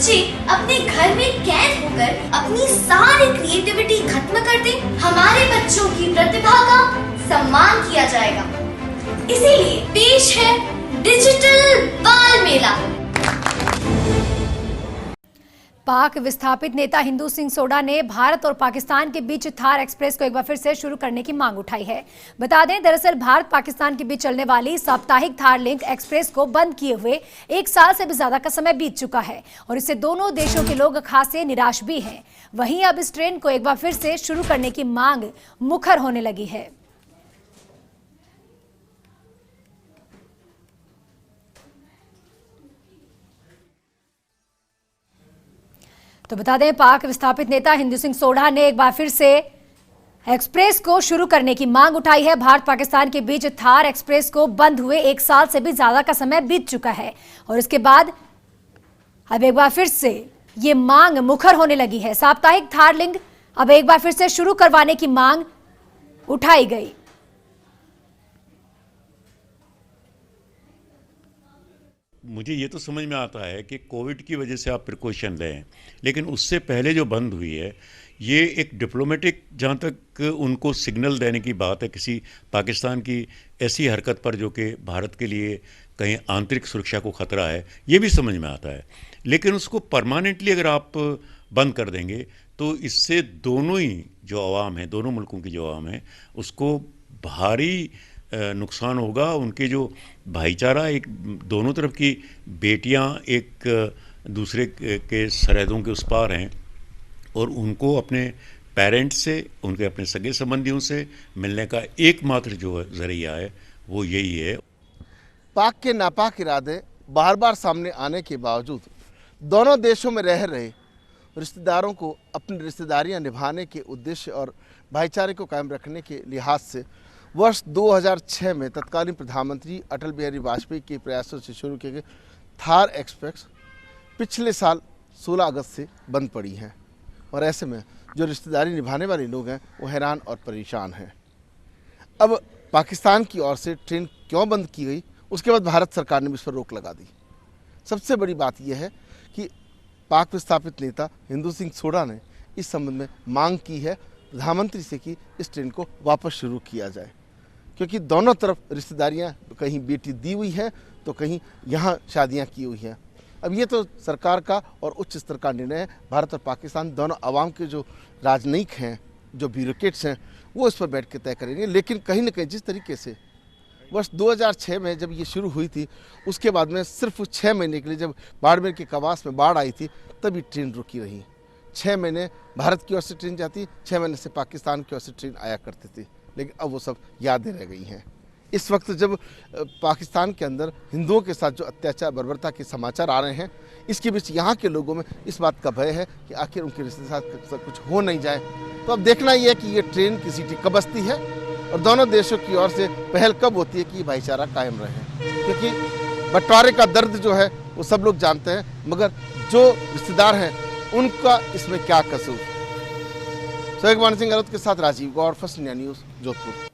बच्चे अपने घर में कैद होकर अपनी सारी क्रिएटिविटी खत्म कर दें, हमारे बच्चों की प्रतिभा का सम्मान किया जाएगा। इसीलिए पेश है डिजिटल बाल मेला। पाक विस्थापित नेता हिंदू सिंह सोडा ने भारत और पाकिस्तान के बीच थार एक्सप्रेस को एक बार फिर से शुरू करने की मांग उठाई है। बता दें, दरअसल भारत पाकिस्तान के बीच चलने वाली साप्ताहिक थार लिंक एक्सप्रेस को बंद किए हुए 1 साल से भी ज्यादा का समय बीत चुका है और इससे दोनों देशों के लोग खासे निराश भी हैं। वहीं अब इस ट्रेन को एक बार फिर से शुरू करने की मांग मुखर होने लगी है। तो बता दें, पाक विस्थापित नेता हिंदू सिंह सोडा ने एक बार फिर से एक्सप्रेस को शुरू करने की मांग उठाई है। भारत पाकिस्तान के बीच थार एक्सप्रेस को बंद हुए 1 साल से भी ज्यादा का समय बीत चुका है और इसके बाद अब एक बार फिर से ये मांग मुखर होने लगी है। साप्ताहिक थार लिंक अब एक बार फिर से शुरू करवाने की मांग उठाई गई। मुझे ये तो समझ में आता है कि कोविड की वजह से आप प्रिकॉशन लें, लेकिन उससे पहले जो बंद हुई है ये एक डिप्लोमेटिक, जहाँ तक उनको सिग्नल देने की बात है किसी पाकिस्तान की ऐसी हरकत पर जो कि भारत के लिए कहीं आंतरिक सुरक्षा को खतरा है, ये भी समझ में आता है। लेकिन उसको परमानेंटली अगर आप बंद कर देंगे तो इससे दोनों ही जो अवाम है, दोनों मुल्कों की जो अवाम है, उसको भारी नुकसान होगा। उनके जो भाईचारा, एक दोनों तरफ की बेटियां एक दूसरे के सरहदों के उस पार हैं और उनको अपने पेरेंट्स से, उनके अपने सगे संबंधियों से मिलने का एकमात्र जो जरिया है वो यही है। पाक के नापाक इरादे बार बार सामने आने के बावजूद दोनों देशों में रह रहे रिश्तेदारों को अपनी रिश्तेदारियां निभाने के उद्देश्य और भाईचारे को कायम रखने के लिहाज से वर्ष 2006 में तत्कालीन प्रधानमंत्री अटल बिहारी वाजपेयी के प्रयासों से शुरू किए गए थार एक्सप्रेस पिछले साल 16 अगस्त से बंद पड़ी हैं और ऐसे में जो रिश्तेदारी निभाने वाले लोग हैं वो हैरान और परेशान हैं। अब पाकिस्तान की ओर से ट्रेन क्यों बंद की गई, उसके बाद भारत सरकार ने भी इस पर रोक लगा दी। सबसे बड़ी बात यह है कि पाक विस्थापित नेता हिंदू सिंह सोडा ने इस संबंध में मांग की है प्रधानमंत्री से कि इस ट्रेन को वापस शुरू किया जाए, क्योंकि दोनों तरफ रिश्तेदारियां, कहीं बेटी दी हुई है तो कहीं यहाँ शादियां की हुई हैं। अब ये तो सरकार का और उच्च स्तर का निर्णय है। भारत और पाकिस्तान दोनों अवाम के जो राजनयिक हैं, जो ब्यूरोक्रेट्स हैं, वो इस पर बैठ के तय करेंगे। लेकिन कहीं ना कहीं जिस तरीके से वर्ष 2006 में जब ये शुरू हुई थी, उसके बाद में सिर्फ 6 महीने के लिए जब बाड़मेर के कवास में बाढ़ आई थी तभी ट्रेन रुकी रही। 6 महीने भारत की ओर से ट्रेन जाती, 6 महीने से पाकिस्तान की ओर से ट्रेन आया करती थी, लेकिन अब वो सब यादें रह गई हैं। इस वक्त जब पाकिस्तान के अंदर हिंदुओं के साथ जो अत्याचार, बर्बरता के समाचार आ रहे हैं, इसके बीच यहाँ के लोगों में इस बात का भय है कि आखिर उनके रिश्ते के साथ कुछ हो नहीं जाए। तो अब देखना ये है कि ये ट्रेन की सीटी कब बसती है और दोनों देशों की ओर से पहल कब होती है कि भाईचारा कायम रहे, क्योंकि बंटवारे का दर्द जो है वो सब लोग जानते हैं, मगर जो रिश्तेदार हैं उनका इसमें क्या कसूर। सोहेग मान सिंह के साथ राजीव गौर, फर्स्ट इंडिया न्यूज़, जोधपुर।